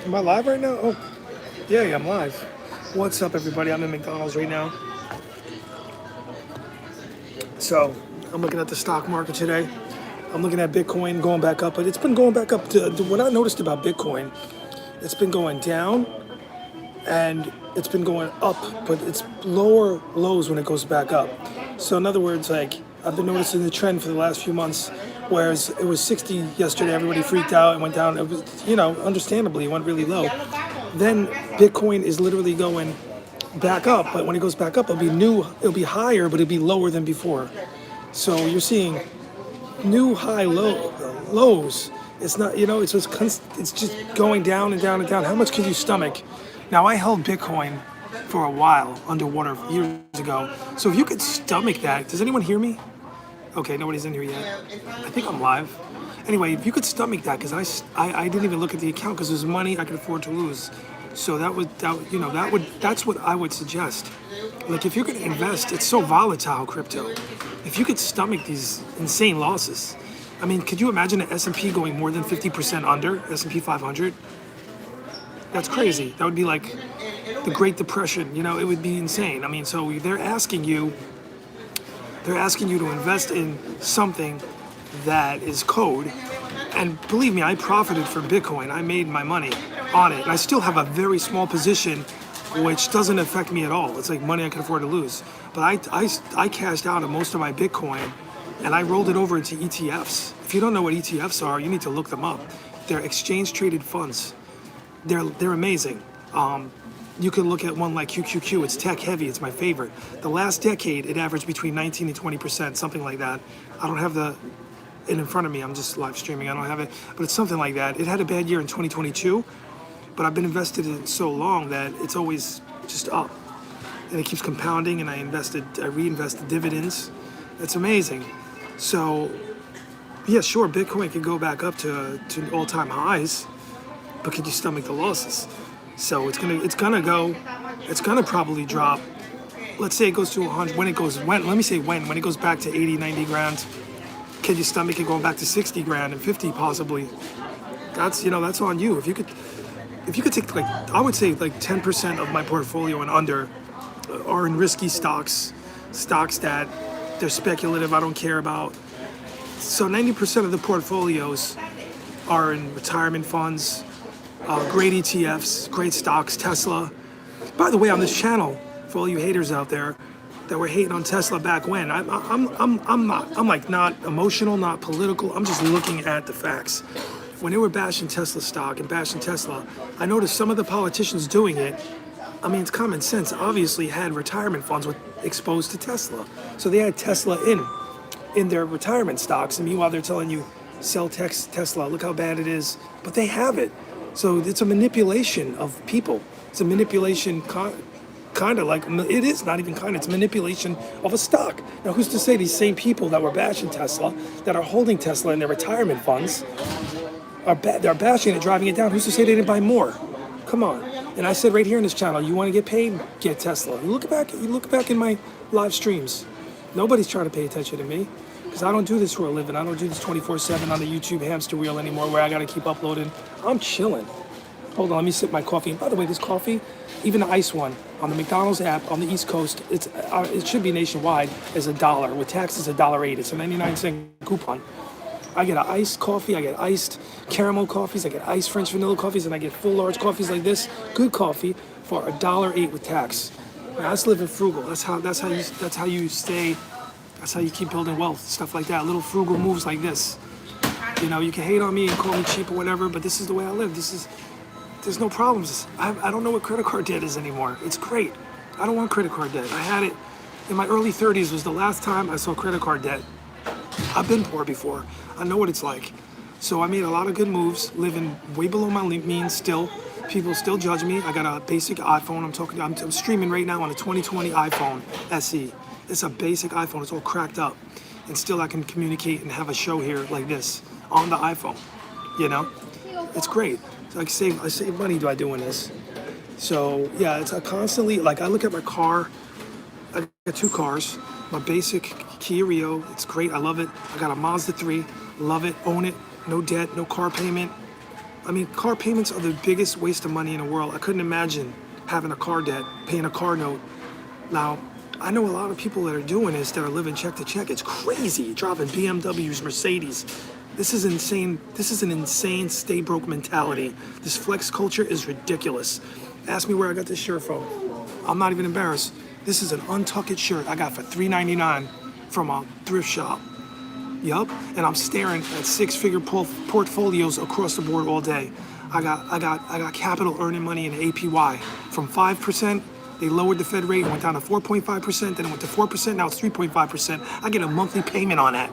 Am I live right now? Oh, yeah, I'm live. What's up, everybody? I'm in McDonald's right now. So, I'm looking at the stock market today. I'm looking at Bitcoin going back up, but it's been going back up to what I noticed about Bitcoin. It's been going down and it's been going up, but it's lower lows when it goes back up. So, in other words, like I've been noticing the trend for the last few months, whereas it was 60 yesterday, everybody freaked out and went down. It was, understandably, it went really low. Then Bitcoin is literally going back up, but when it goes back up, it'll be higher, but it'll be lower than before. So you're seeing new lows. It's not, it's just going down and down and down. How much can you stomach? Now I held Bitcoin for a while underwater years ago. So if you could stomach that, does anyone hear me? Okay, nobody's in here yet. I think I'm live. Anyway, if you could stomach that, because I didn't even look at the account because there's money I could afford to lose. So that's what I would suggest. Like if you're going to invest, it's so volatile, crypto. If you could stomach these insane losses, I mean, could you imagine the S&P going more than 50% under S&P 500? That's crazy. That would be like the Great Depression. It would be insane. I mean, so they're asking you to invest in something that is code. And believe me, I profited from Bitcoin. I made my money on it. And I still have a very small position, which doesn't affect me at all. It's like money I can afford to lose. But I cashed out of most of my Bitcoin and I rolled it over into ETFs. If you don't know what ETFs are, you need to look them up. They're exchange traded funds. They're amazing. You can look at one like QQQ. It's tech heavy. It's my favorite. The last decade, it averaged between 19 and 20%, something like that. I don't have it in front of me. I'm just live streaming. I don't have it, but it's something like that. It had a bad year in 2022, but I've been invested in it so long that it's always just up, and it keeps compounding. And I reinvested dividends. It's amazing. So, yeah, sure, Bitcoin can go back up to all-time highs, but can you stomach the losses? So it's gonna probably drop. Let's say it goes to 100. When it goes back to 80, 90 grand, can you stomach it going back to 60 grand and 50 possibly? That's on you. If you could take I would say like 10% of my portfolio and under are in risky stocks that they're speculative. I don't care about. So 90% of the portfolios are in retirement funds. Great ETFs, great stocks, Tesla. By the way, on this channel, for all you haters out there that were hating on Tesla back when, I'm like not emotional, not political. I'm just looking at the facts. When they were bashing Tesla stock and bashing Tesla, I noticed some of the politicians doing it. I mean, it's common sense. Obviously, had retirement funds exposed to Tesla, so they had Tesla in their retirement stocks. And meanwhile, they're telling you sell Tesla. Look how bad it is, but they have it. So it's a manipulation of people. It's a manipulation, kind of like, it is not even kind of, it's manipulation of a stock. Now, who's to say these same people that were bashing Tesla, that are holding Tesla in their retirement funds, they're bashing it, driving it down. Who's to say they didn't buy more? Come on. And I said right here in this channel, you want to get paid, get Tesla. You look back in my live streams. Nobody's trying to pay attention to me, because I don't do this for a living. I don't do this 24/7 on the YouTube hamster wheel anymore, where I got to keep uploading. I'm chilling. Hold on, let me sip my coffee. And by the way, this coffee, even the ice one, on the McDonald's app on the East Coast, it should be nationwide, is $1. With taxes, $1.08. It's a 99-cent coupon. I get an iced coffee, I get iced caramel coffees, I get iced French vanilla coffees, and I get full large coffees like this, good coffee, for $1.08 with tax. Now, that's living frugal. That's how you stay. That's how you keep building wealth, stuff like that. Little frugal moves like this. You can hate on me and call me cheap or whatever, but this is the way I live. There's no problems. I don't know what credit card debt is anymore. It's great. I don't want credit card debt. I had it in my early 30s was the last time I saw credit card debt. I've been poor before. I know what it's like. So I made a lot of good moves, living way below my means still. People still judge me. I got a basic iPhone. I'm streaming right now on a 2020 iPhone SE. It's a basic iPhone. It's all cracked up. And still I can communicate and have a show here like this on the iPhone. It's great. So I save money by doing this. So yeah, it's a constantly, like I look at my car. I got two cars. My basic Kia Rio. It's great. I love it. I got a Mazda 3. Love it. Own it. No debt. No car payment. I mean, car payments are the biggest waste of money in the world. I couldn't imagine having a car debt, paying a car note. Now, I know a lot of people that are doing this that are living check to check. It's crazy, driving BMWs, Mercedes. This is insane. This is an insane stay broke mentality. This flex culture is ridiculous. Ask me where I got this shirt from. I'm not even embarrassed. This is an untucked shirt I got for $3.99 from a thrift shop. Yup, and I'm staring at six-figure portfolios across the board all day. I got capital earning money in APY from 5%. They lowered the Fed rate, went down to 4.5%, then it went to 4%, now it's 3.5%. I get a monthly payment on that.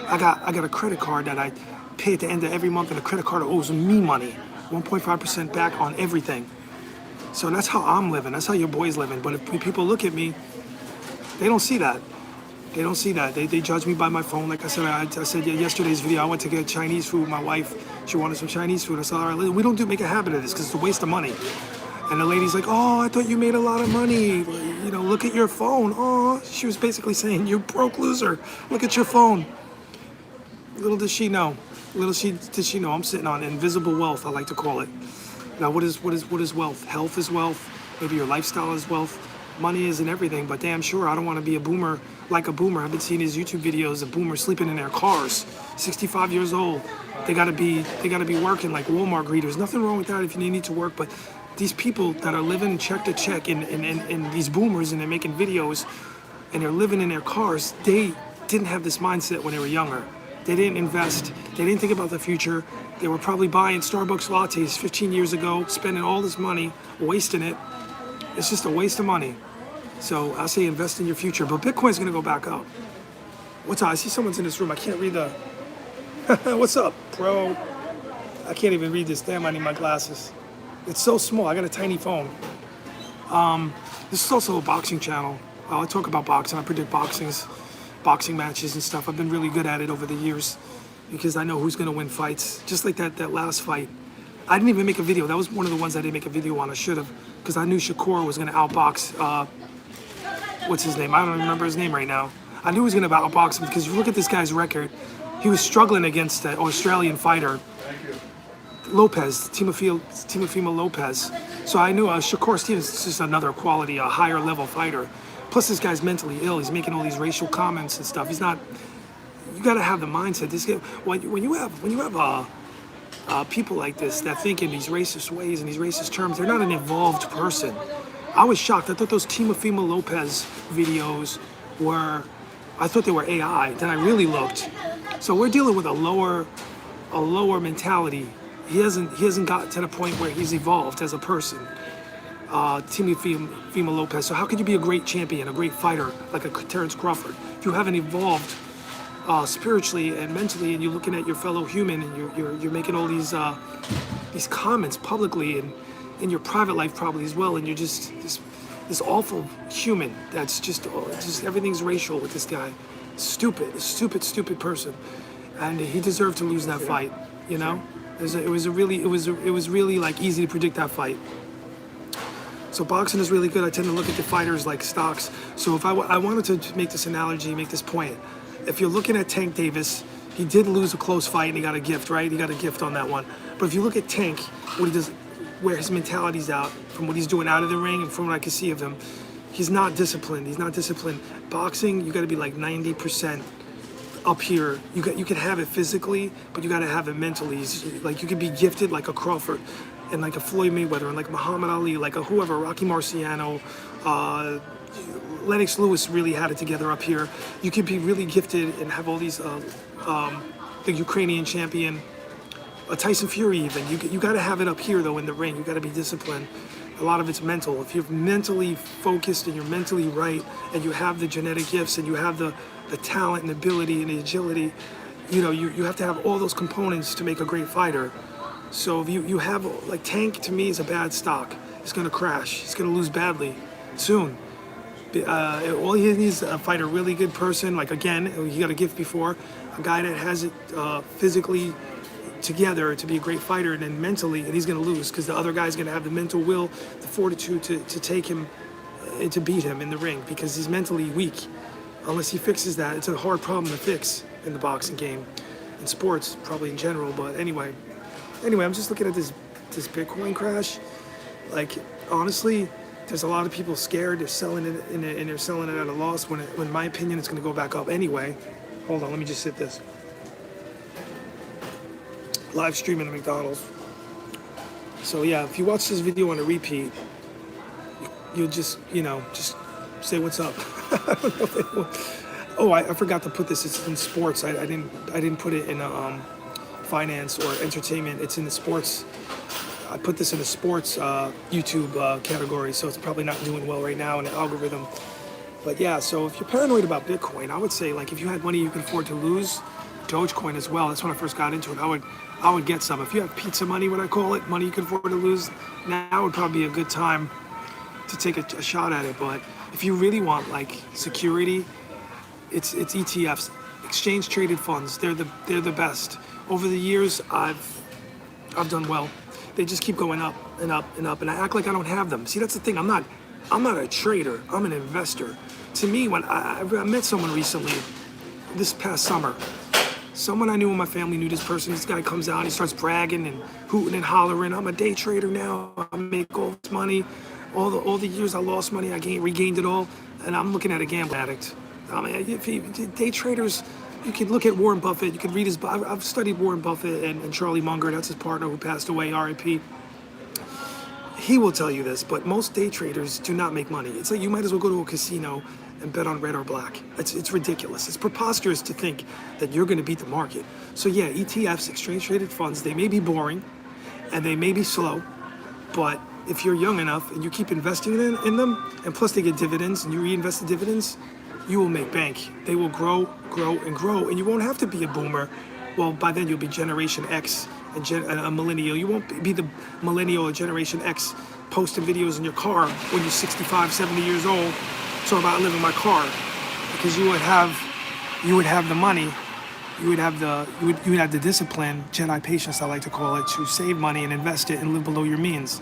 I got a credit card that I pay at the end of every month, and the credit card owes me money, 1.5% back on everything. So that's how I'm living. That's how your boy's living. But if people look at me, they don't see that. They don't see that. They judge me by my phone. Like I said yesterday's video, I went to get Chinese food. My wife, she wanted some Chinese food. I said, all right, we don't make a habit of this because it's a waste of money. And the lady's like, oh, I thought you made a lot of money. You know, look at your phone. Oh, she was basically saying, you broke loser. Look at your phone. Little did she know. Did she know I'm sitting on invisible wealth, I like to call it. Now, what is wealth? Health is wealth. Maybe your lifestyle is wealth. Money isn't everything, but damn sure I don't want to be a boomer like a boomer. I've been seeing these YouTube videos of boomers sleeping in their cars, 65 years old. They gotta be working like Walmart greeters. Nothing wrong with that if you need to work, but these people that are living check to check and these boomers and they're making videos and they're living in their cars, they didn't have this mindset when they were younger. They didn't invest. They didn't think about the future. They were probably buying Starbucks lattes 15 years ago, spending all this money, wasting it. It's just a waste of money. So I say invest in your future, but Bitcoin's gonna go back up. What's up? I see someone's in this room. I can't read the, what's up, bro? I can't even read this. Damn, I need my glasses. It's so small. I got a tiny phone. This is also a boxing channel. I talk about boxing. I predict boxing matches and stuff. I've been really good at it over the years because I know who's gonna win fights. Just like that last fight. I didn't even make a video. That was one of the ones I didn't make a video on. I should have, because I knew Shakur was gonna outbox, what's his name? I don't remember his name right now. I knew he was gonna outbox him because if you look at this guy's record, he was struggling against an Australian fighter, Lopez, Timofimo Lopez. So I knew Shakur Stevens is just another quality, a higher level fighter. Plus this guy's mentally ill. He's making all these racial comments and stuff. He's not, you gotta have the mindset. This guy, when you have people like this that think in these racist ways and these racist terms, they're not an evolved person. I was shocked. I thought those Timofimo Lopez videos were, I thought they were AI. Then I really looked. So we're dealing with a lower mentality. He hasn't got to the point where he's evolved as a person. Timofimo Lopez. So how could you be a great champion, a great fighter like a Terrence Crawford if you haven't evolved spiritually and mentally, and you're looking at your fellow human and you're making all these comments publicly and in your private life probably as well, and you're just this awful human that's just everything's racial with this guy. Stupid person, and he deserved to lose that fight. You know, it was really like easy to predict that fight. So boxing is really good. I tend to look at the fighters like stocks. So if I wanted to make this analogy, make this point, if you're looking at Tank Davis, he did lose a close fight and he got a gift, right? He got a gift on that one. But if you look at Tank, what he does, where his mentality's out, from what he's doing out of the ring and from what I can see of him, he's not disciplined. Boxing, you got to be like 90% up here. You can have it physically, but you got to have it mentally. Like you could be gifted like a Crawford and like a Floyd Mayweather and like Muhammad Ali, like a whoever, Rocky Marciano, Lennox Lewis really had it together up here. You could be really gifted and have all these, the Ukrainian champion, Tyson Fury even. You got to have it up here though in the ring. You got to be disciplined. A lot of it's mental. If you're mentally focused and you're mentally right and you have the genetic gifts and you have the talent and ability and the agility, you know, you have to have all those components to make a great fighter. So if you have, like Tank to me is a bad stock. It's going to crash. It's going to lose badly soon. All he needs is to fight a really good person. Like again, he got a gift before, a guy that has it physically together to be a great fighter, and then mentally, and he's going to lose because the other guy's going to have the mental will, the fortitude to take him, to beat him in the ring because he's mentally weak. Unless he fixes that, it's a hard problem to fix in the boxing game, in sports probably in general. But anyway, Anyway, I'm just looking at this Bitcoin crash. Like, honestly, there's a lot of people scared. They're selling it and they're selling it at a loss. When in my opinion, it's going to go back up anyway. Hold on, let me just hit this. Live streaming at McDonald's. So yeah, if you watch this video on a repeat, you'll just say what's up. I don't know if anyone, oh, I forgot to put this. It's in sports. I didn't put it in finance or entertainment. It's in the sports. I put this in the sports YouTube category, so it's probably not doing well right now in the algorithm. But yeah, so if you're paranoid about Bitcoin, I would say, like, if you had money you could afford to lose, Dogecoin as well. That's when I first got into it. I would get some. If you have pizza money, what I call it, money you can afford to lose, now would probably be a good time to take a shot at it. But if you really want like security, it's ETFs, exchange traded funds. They're the best. Over the years, I've done well. They just keep going up and up and up, and I act like I don't have them. See, that's the thing. I'm not a trader. I'm an investor. To me, when I met someone recently, this past summer. Someone I knew in my family knew this person. This guy comes out, he starts bragging and hooting and hollering. I'm a day trader now. I make all this money. All the years I lost money, I regained it all. And I'm looking at a gambling addict. I mean, day traders, you could look at Warren Buffett. You could read his. I've studied Warren Buffett and Charlie Munger. That's his partner who passed away, R.I.P. He will tell you this, but most day traders do not make money. It's like you might as well go to a casino and bet on red or black. It's ridiculous. It's preposterous to think that you're going to beat the market. So yeah, ETFs, exchange traded funds, they may be boring and they may be slow, but if you're young enough and you keep investing in them, and plus they get dividends and you reinvest the dividends, you will make bank. They will grow, and grow, and you won't have to be a boomer. Well, by then you'll be Generation X and a millennial. You won't be the millennial or Generation X posting videos in your car when you're 65, 70 years old. Talking about living my car, because you would have the money, you would have the discipline, Jedi patience I like to call it, to save money and invest it and live below your means.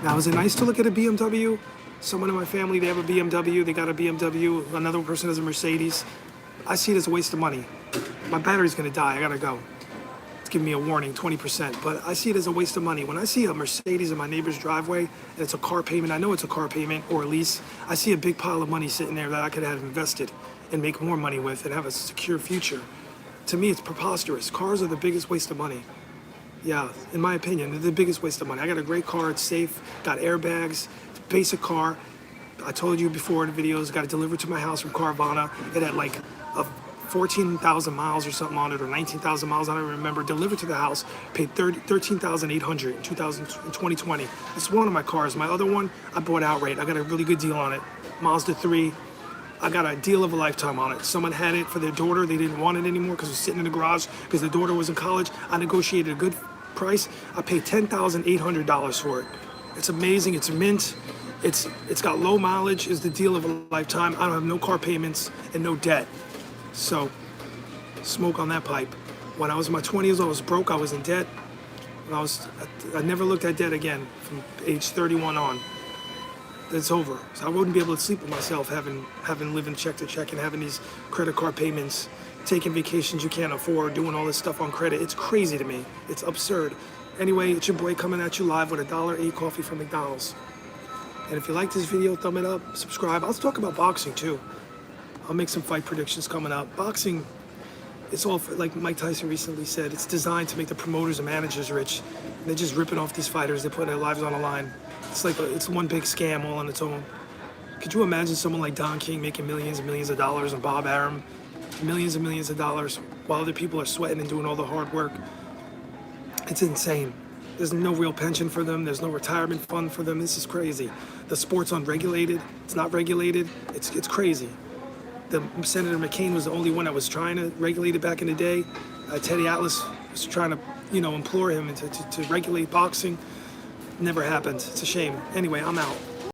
Now, is it nice to look at a BMW? Someone in my family, they have a BMW, they got a BMW, another person has a Mercedes. I see it as a waste of money. My battery's gonna die, I gotta go. It's giving me a warning, 20%, but I see it as a waste of money. When I see a Mercedes in my neighbor's driveway, and it's a car payment, I know it's a car payment or a lease, I see a big pile of money sitting there that I could have invested and make more money with and have a secure future. To me, it's preposterous. Cars are the biggest waste of money. Yeah, in my opinion, they're the biggest waste of money. I got a great car, it's safe, got airbags, it's a basic car. I told you before in the videos, got it delivered to my house from Carvana. It had like a 14,000 miles or something on it, or 19,000 miles, I don't remember. Delivered to the house, paid $13,800 in 2020. It's one of my cars. My other one, I bought outright. I got a really good deal on it. Mazda 3. I got a deal of a lifetime on it. Someone had it for their daughter. They didn't want it anymore because it was sitting in the garage because their daughter was in college. I negotiated a good price. I paid $10,800 for it. It's amazing. It's mint. It's got low mileage. It's the deal of a lifetime. I don't have no car payments and no debt. So, smoke on that pipe. When I was in my 20s, I was broke. I was in debt. I never looked at debt again from age 31 on. It's over. So I wouldn't be able to sleep with myself having living check to check and having these credit card payments, taking vacations you can't afford, doing all this stuff on credit. It's crazy to me. It's absurd. Anyway, it's your boy coming at you live with $1.08 coffee from McDonald's. And if you like this video, thumb it up, subscribe. I'll talk about boxing too. I'll make some fight predictions coming up. Boxing, it's all, like Mike Tyson recently said, it's designed to make the promoters and managers rich. And they're just ripping off these fighters. They're putting their lives on the line. It's one big scam all on its own. Could you imagine someone like Don King making millions and millions of dollars, and Bob Arum millions and millions of dollars while other people are sweating and doing all the hard work? It's insane. There's no real pension for them. There's no retirement fund for them. This is crazy. The sport's unregulated. It's not regulated. It's crazy. Senator McCain was the only one that was trying to regulate it back in the day. Teddy Atlas was trying to, implore him to regulate boxing. Never happened. It's a shame. Anyway, I'm out.